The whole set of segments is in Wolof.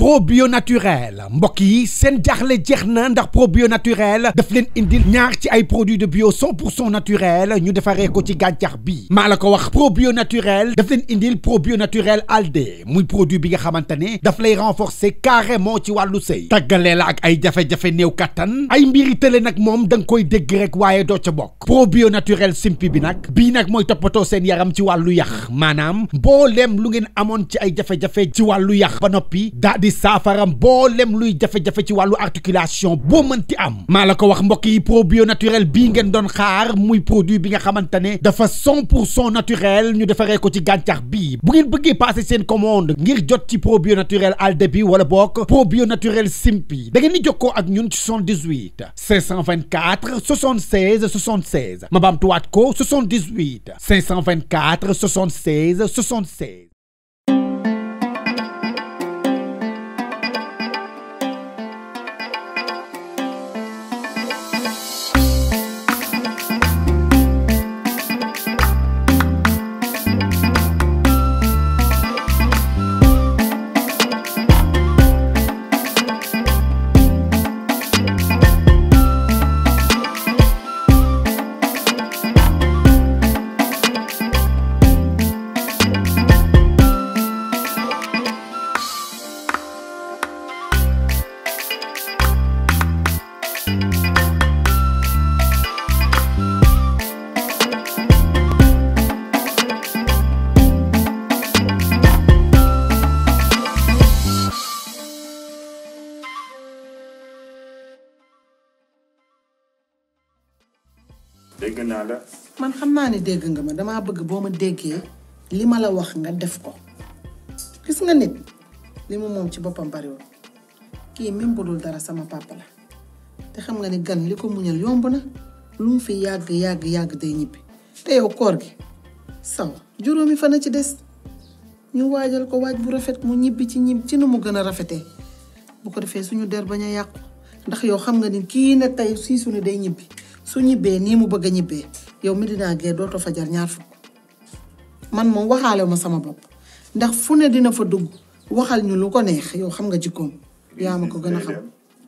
probio naturel mbokk yi seen jaaxle jeex na ndax probio naturel daf leen indil ñaar ci ay produits de bio 100% naturel ñu defaree ko ci gàncax bi maa la ko wax probio naturel daf leen indil probio naturel alde muy produit bi nga xamante ne daf lay renforcer carrément ci wàllu sëy tàggalee la ak ay jafe-jafe néew kattan ay mbiri tële nag moom da nga koy dégg rek waaye doo ca bokk probio naturel simpi bi nag bii nag mooy toppatoo seen yaram ci wàllu yax maanaam mbooleem lu ngeen amoon ci ay jafe-jafe ci wàllu yax ba noppi daa di saafara mbooleem luy jafe-jafe ci wàllu articulation boo mënti am maa la ko wax mbokk yi probio naturel bii ngeen doon xaar muy produit bi nga xamante ne dafa 100% naturel ñu defaree ko ci gàncax bi bu ngeen bëggee passer seen commande ngir jot ci probio naturel alde bi wala bokk probio naturel simpi da ngeen di jokkoo ak ñun ci 78 524 76 76 ma baamtuwaat ko 78 524 76 76. dégg naa la. man xam naa ne dégg nga ma damaa bëgg boo ma déggee li ma la wax nga def ko gis nga nit li mu moom ci boppam bariwul kii même bu dul dara sama papa la te xam nga ni gan li ko muñal yomb na lu mu fi yàgg day ñibbi te yow koor gi saw juróomi fan a ci des ñu waajal ko waaj bu rafet mu ñibbi ci nu mu gën a rafetee bu ko defee suñu der bañ a yàqu ndax yow xam nga ni kii ne tey siisu ne day ñibbi su ñibbee nii mu bëgg a ñibbee yow Médina Gueye dootoo fa jar ñaar fukk man moom waxaale ma sama bopp ndax fu ne dina fa dugg waxal ñu lu ko neex yow xam nga jikkoom yaa ma ko gën a xam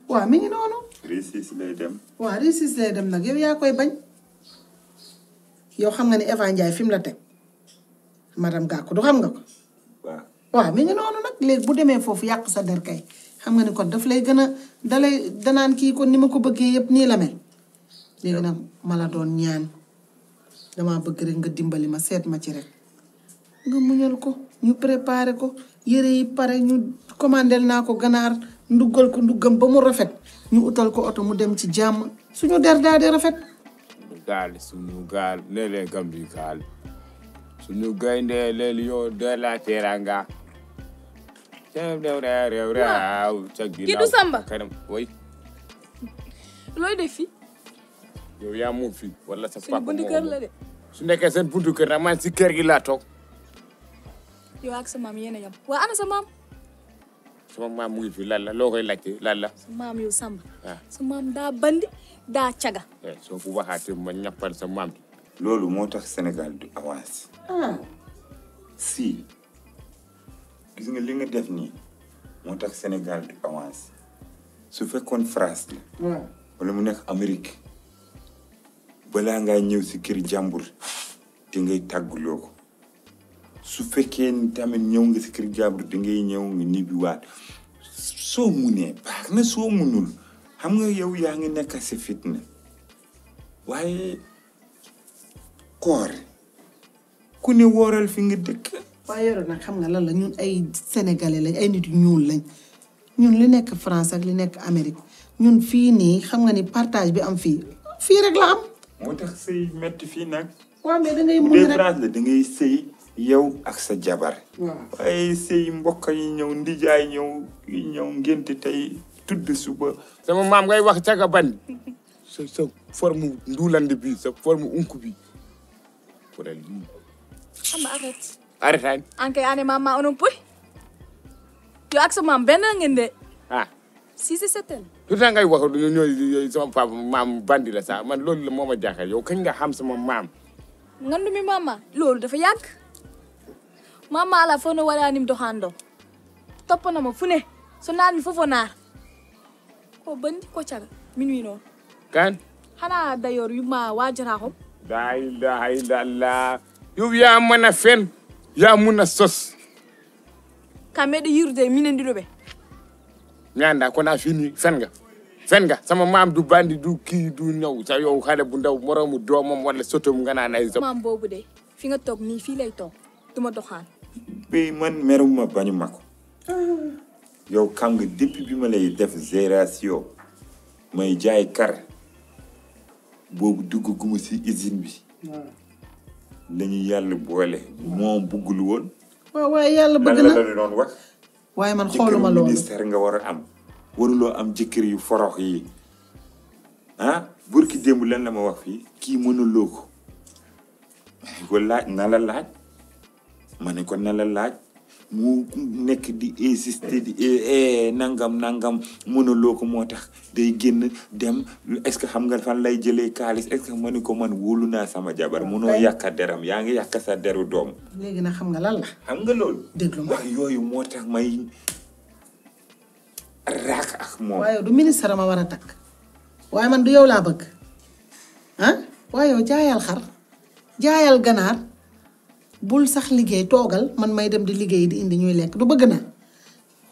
waaw mi ngi noonu réussite lay dem. waaw réussite lay dem nag yow yaa koy bañ yow xam nga ni Eva Ndiaye fi mu la teg madame Gakou du xam nga ko waaw mi ngi noonu nag léegi bu demee foofu yàq sa der kay xam nga ni kon daf lay gën a danaan kii kon ni ma ko bëggee yëpp nii la mel léegi nag ma la doon ñaan dama bëgg rek nga dimbali ma seet ma ci rek nga muñal ko ñu préparé ko yére yi pare ñu commandel naa ko ganaar nduggal ko nduggam ba mu rafet ñu utal ko oto mu dem ci jàmm suñu der daa di rafet suñu gaal léeg-léeg gam bi gaal suñu gaynde leel yoo de la teranga rew kii du Samba kanam way looy def fi yow yaa moom fii wala sa papa suñu buntu kër la de su nekkee seen buntu kër nag man si kër gi laa toog yow ak sa maam yéen a yam waa ana sa maam sama maam mu ngi fi lan la loo koy laajte lan la sa maam yow Samba sa maam daa bandi daa caga soo ko waxaatee ma ñappal sa maam loolu moo tax Sénégal du avance. si gis nga li nga def nii moo tax Sénégal du avance su fekkoon France la wala mu nekk Amérique balaa ngaa ñëw si kër jàmbur di ngay tàgguloo ko su fekkee ni tamit ñëw nga si kër jàmbur di ngay ñëw nga ñibbiwaat soo munee baax na soo munul xam nga yow yaa ngi nekk si fitna waaye koor ku ne wooral fi nga dëkk. waaye yoro nag xam nga lan la ñun ay sénégalais lañ ay nit yu ñuul lañ ñun li nekk France ak li nekk Amérique ñun fii nii xam nga ni partage bi am fii rek la am. moo tax sëy metti fii nag. waaw mais da ngay muñ rek France la da ngay sëy yow ak sa jabar. waaye sëy mbokk yi ñëw ndijaay ñëw ngénte tey tudd suba. sama maam ngay wax caga ban sa forme nduulande bi sa forme unku bi xam nga arrête anke ane mama onon puy yow ak sa maam benn ngeen de si c'est certain lu tax ngay wax ñooy sama papa maam bandi la sax man loolu la moo ma jaaxal yow kañ nga xam sama maam ngandu mi mama loolu dafa yàgg mama ala fo no waɗanim doxando toppana ma fu ne so naan mi fofo naar ko bandi ko caga minuit noonu kan xanaa d'ailleurs yu ma waajaraaxom la ilaha illallah yow yaa mën a fen yaa mun a sos ka meɗo yirde minen ndiɗo ɓe ñanda ko naa fini fen nga sama maam du bandi du kii du ñëw sa yow xale bu ndaw moromu doomam wala sotom nga naan ay maam boobu de fi nga toog nii fii lay toog duma doxaan bi man meruma bañu ma ko yow xam nga depuis bi ma lay def gération may jaay kar boobu dugg guma si usine bi lañu yàlla boole moom buggul woon waaye yàlla bëgg lan na la doon wax waaye man xooluma loolu ministère nga war a am waruloo am jëkkër yu forox yi ah burki démb lan la ma wax fii kii mënuloo ko ko laaj na la laaj ma ne ko na la laaj mu nekk di insister di nangam mënuloo ko moo tax day génn dem est-ce que xam nga fan lay jëlee kaalis est-ce que ma ne ko man wóolu naa sama jabar mënoo yàkka deram yaa ngi yàkka sa deru doom léegi nag xam nga lan la xam nga loolu déglu ma wax yooyu moo tax may raak ak moom waaye du ministre ma war a takk waaye man du yow laa bëgg ah waaye yow jaayal xar jaayal ganaar bul sax liggéey toogal man may dem di liggéey di indi ñuy lekk du bëgg na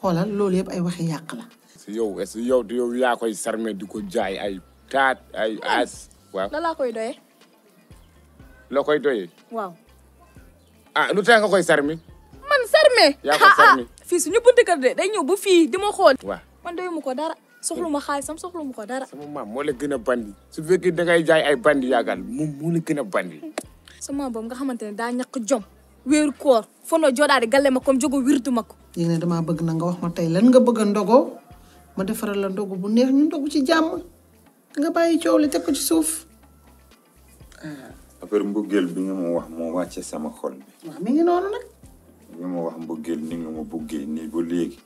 xoolal loolu yëpp ay waxi yàq la si yow est-ce yow yaa koy sarme di ko jaay ay taat ay as waaw la laa koy doyee loo koy doyee waaw ah lu tax nga koy sarmi man sarme yaa ko sarmi fii suñu buntu kër de day ñëw ba fii di ma xool waaw man doyuma ko dara soxlu ma xaalisam soxlu ma ko dara sama maam moo la gën a bandi su fekkee da ngay jaay ay bandi yàggal moom moo la gën a bandi sama boobu nga xamante ne daa ñàkk jom wéeru koor fono joodaade galle ma comme jogo wirdu ma ko léegi ne damaa bëgg na nga wax ma tey lan nga bëgg a ndogoo ma defaral la ndogu bu neex ñu ndogu ci jàmm nga bàyyi coow li teg ko ci suuf après mbëggeel bi nga ma wax moo wàcce sama xol bi waaw mi ngi noonu nag nga ma wax mbëggeel ni nga ma bëggee nii ba léegi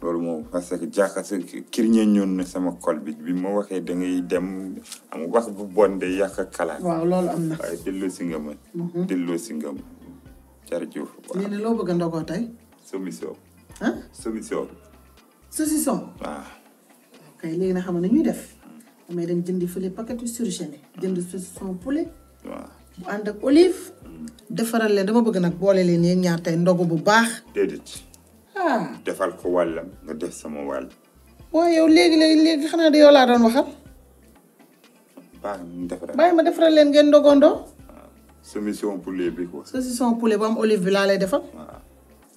loolu moom parce que jaxase kirñe ñoon na sama xol bi ma waxee da ngay dem am wax bu bon de yàq kalaat waaw loolu am na waaye delloo si nga ma delloo si nga ma jërëjëf lii ne loo bëgg a ndogoo tey soumission ah soumission saucisson waaw kay léegi na xam ne ñuy def damay dem jëndi fële paquetu surgelé jënd saucisson poulet waaw bu ànd ak olive defaral leen dama bëgg nag boole leen yéen ñaar tey ndogu bu baax déedéet defal ko wàllam nga def sama wàll waaye yow léegi xanaa da yow laa doon waxal baax na defaral bàyyi ma defaral leen ngeen ndogondoo soumission poulet bi ko saucisson poulet bu am olive bi laa lay defal waaw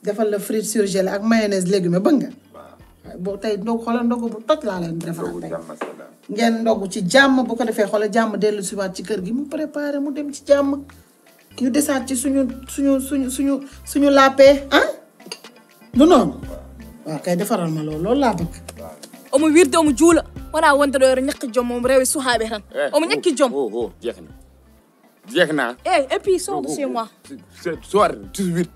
defal la frite surgelé ak mayonnaise légumes bëgg nga waaw waaye boo tey ndog xoolal ndogu bu toj laa leen defal ndogu tey jàmm salaam ngeen ndogu ci jàmm bu ko defee xoolal jàmm dellu si waat ci kër gi mu préparé mu dem ci jàmm ñu desaat ci suñu lappee ah du noonu waaw kay defaral ma loolu laa bëgg omo wirde omo juula wona wonde ɗo yoro ñakki joom omo rewe suhaaɓe tan omo ñakki joom jeex na et puis soogo chez moi soir 18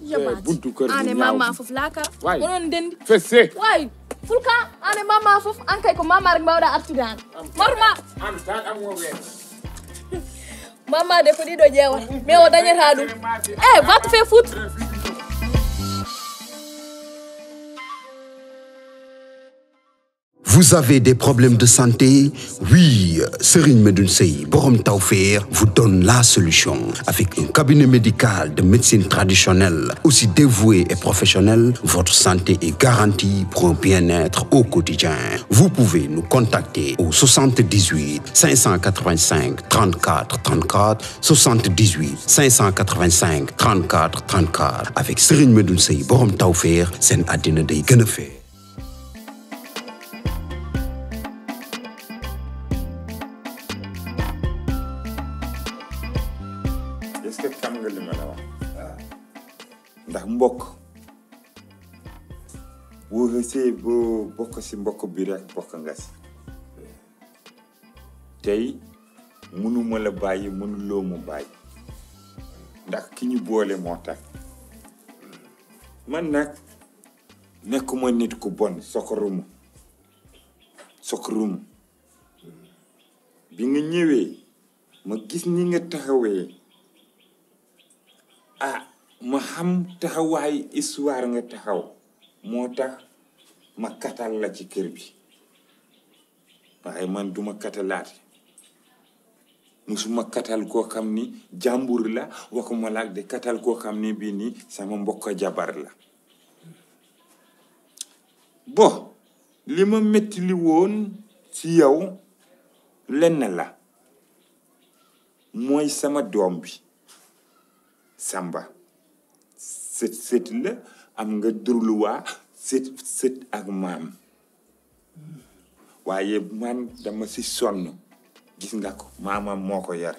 yabaati buntu kër ane mama fof laakara Waay. onon ndendi fesse wayi fulka ane mama fof an kay ko mama rek mbawɗa artude an marma am tan am wo ween mama de ko ɗiɗo ƴeewata mais o dañata ɗum va te fait foutre Vous avez des problèmes de santé? Oui, Serigne Medoune Sey Borom Tawfekh vous donne la solution. Avec un cabinet médical de médecine traditionnelle, aussi dévoué et professionnel, votre santé est garantie pour un bien-être au quotidien. Vous pouvez nous contacter au 78 585 34 34, 78 585 34 34. Avec Serigne Medoune Sey Borom Tawfekh, seen àddina day gën a fee. est-ce que xam nga li ma la wax ndax mbokk boo xësee boo bokk si mbokk bi rek bokk nga si tey mënuma la bàyyi mënuloo mu bàyyi ndax ki ñu boole moo tax man nag nekkuma nit ku bon sokoruma bi nga ñëwee ma gis ni nga taxawee ma xam taxawaay histoire nga taxaw moo tax ma katal la ci kër bi waaye man duma katalaate musuma katal koo xam ni jàmbur la waxuma laak de katal koo xam ni bii nii sama mbokk jabar la bon li ma metti li woon ci yow lenn la mooy sama doom bi Samba sët la am nga durluwaa sët ak maam waaye man dama ci sonn gis nga ko maamam moo ko yar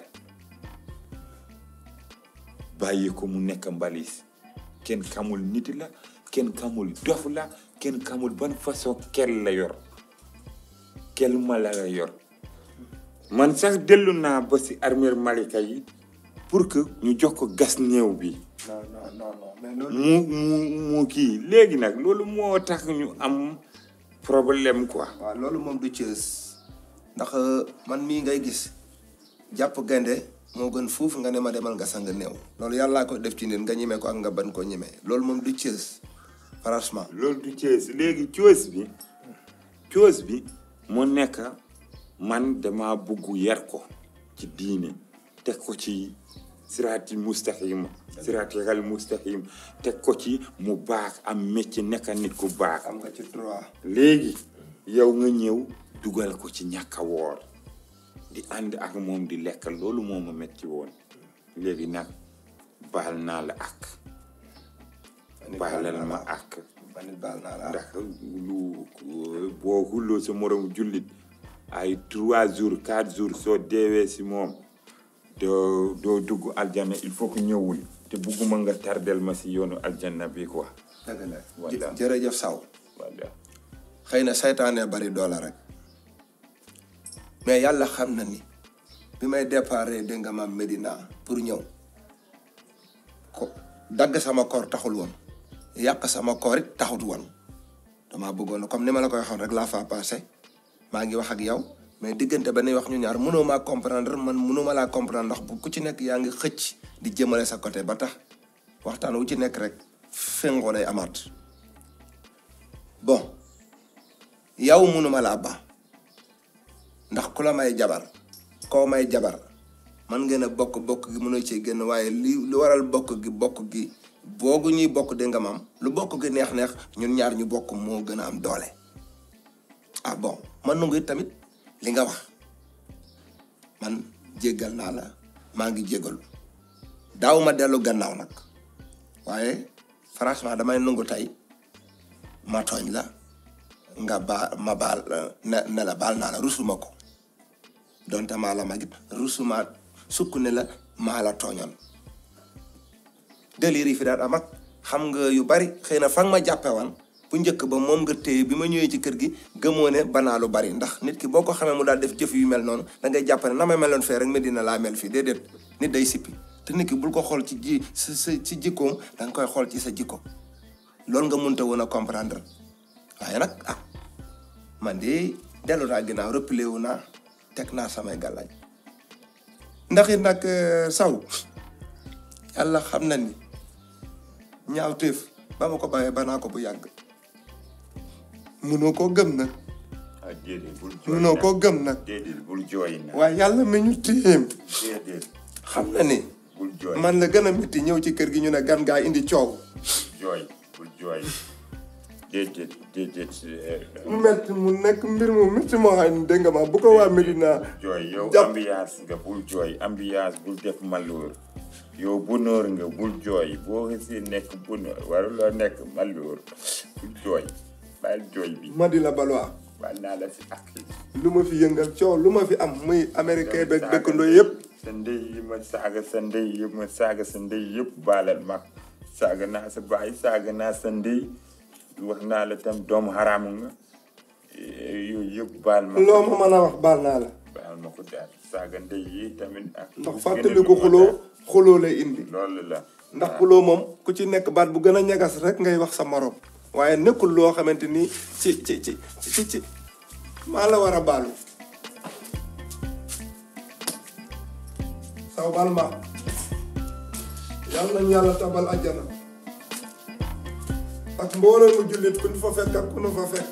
bàyyi ko mu nekk mbalis kenn xamul nit la kenn xamul dof la kenn xamul ban façon kel la yor kel mala la yor man sax dellu naa ba ci armée Malika yi pour que ñu jox ko gas néew bi non mu kii léegi nag loolu moo tax ñu am problème quoi. waaw loolu moom du Thiès ndax man mii ngay gis jàpp gaynde moo gën fuuf nga ne ma demal nga sang néew loolu yàllaa ko def ci nit nga ñemee ko ak nga ban ko ñemee loolu moom du Thiès franchement. loolu du Thiès léegi Thiès bi mu nekk man dama bugg yar ko ci diine teg ko ci siraati mustaqim teg ko ci mu baax am métier nekk nit ku baax. am nga ci droit. léegi yow nga ñëw dugal ko ci ñàkk a woor di ànd ak moom di lekk loolu moo ma metti woon léegi nag baal naa la ak baalal ma ak ndax lu boo xulloo sa moromu jullit ay 3 jours 4 jours soo deewee si moom doo dugg aljanna il faut que ñëwul te bugguma nga tardel ma si yoonu aljanna bi quoi. dëgg la voilà jërëjëf Saw. voilà xëy na saytaane bari doole rek mais yàlla xam na ni bi may déparé dégg nga ma Medina pour ñëw ko dagg sama koor taxul woon yàq sama koor it taxut woon dama bëggoon comme ni ma la koy waxoon rek laa fa passé maa ngi wax ak yow mais diggante ba ni wax ñu ñaar mënoo maa comprendre man mënuma laa comprendre ndax bu ku ci nekk yaa ngi xëcc di jëmale sa côté ba tax waxtaan wu ci nekk rek fengoo day amaat bon yow mënuma laa ba ndax ku la may jabar koo may jabar man ngeen a bokk gi mënoo cee génn waaye li waral bokk gi boogu ñuy bokk dégg nga maam lu bokk gi neex ñun ñaar ñu bokk moo gën a am doole ah bon man nangu it tamit li nga wax man jéggal naa la maa ngi jéggalu daaw ma dellu gannaaw nag waaye franchement damay nangu tey ma tooñ la nga ma baal ne la baal naa la rusuma ko donte maa la magit rusuma sukk ne la maa la tooñoon délire yi fi daal am ak xam nga yu bari xëy na fa nga ma jàppewoon bu njëkk ba moom nga téye bi ma ñëwee ci kër gi gëmoo ne banaa lu bari ndax nit ki boo ko xamee mu daal def jëf yu mel noonu da ngay jàpp ne na ma meloon fee rek Medina laa mel fii déedéet nit day sippi te nit ki bul ko xool ci ci jikkoom da nga koy xool ci sa jikko loolu nga mënta woon a comprendre waaye nag ah man de dellu naa ginnaaw replié wu naa teg naa samay gàllañ ndax it nag Saw yàlla xam na ni ñaawteef ba ma ko bàyyee ba naa ko bu yàgg munoo koo gëm nag. ah déedéet bul jooy munoo koo gëm nag. déedéet bul jooy nag. waaye yàlla mi ñu téyeem. déedéet xam na ni. bul jooy man la gën a métti ñëw ci kër gi ñu ne gan gaa indi coow. bul jooy déedéet. mu métti mu nekk mbir mu métti moo xam ne dégg nga ma bu ko waa Medina. jooy yow ambiance nga bul jooy ambiance bul def malheur yow bonheur nga bul jooy boo xasee nekk bonheur waruloo nekk malheur bul jooy bàyyil jooy bi. ma di la balwaa. baal naa la si ak lu ma fi yëngal coow lu ma fi am muy américain beeg dëkkandoo yëpp. sa ndey yi ma saaga sa ndey yëpp baalal ma saaga naa sa baay saaga naa sa ndey wax naa la tam doomu xaraamu nga yooyu yëpp baal ma. loo ma mën a wax baal naa la. baal ma ko daal saaga ndey yi tamit ak. ndax fàttali ko xuloo lay indi. loolu la. ndax xuloo moom ku ci nekk baat bu gën a ñagas rek ngay wax sa morom. waaye nekkul loo xamante ni ci maa la war a baalu. Saw baal ma yàlla nañu yàlla tabal àjjana. ak mbooloo mu jullit ku ñu fa fekk ak ku ñu fa fekk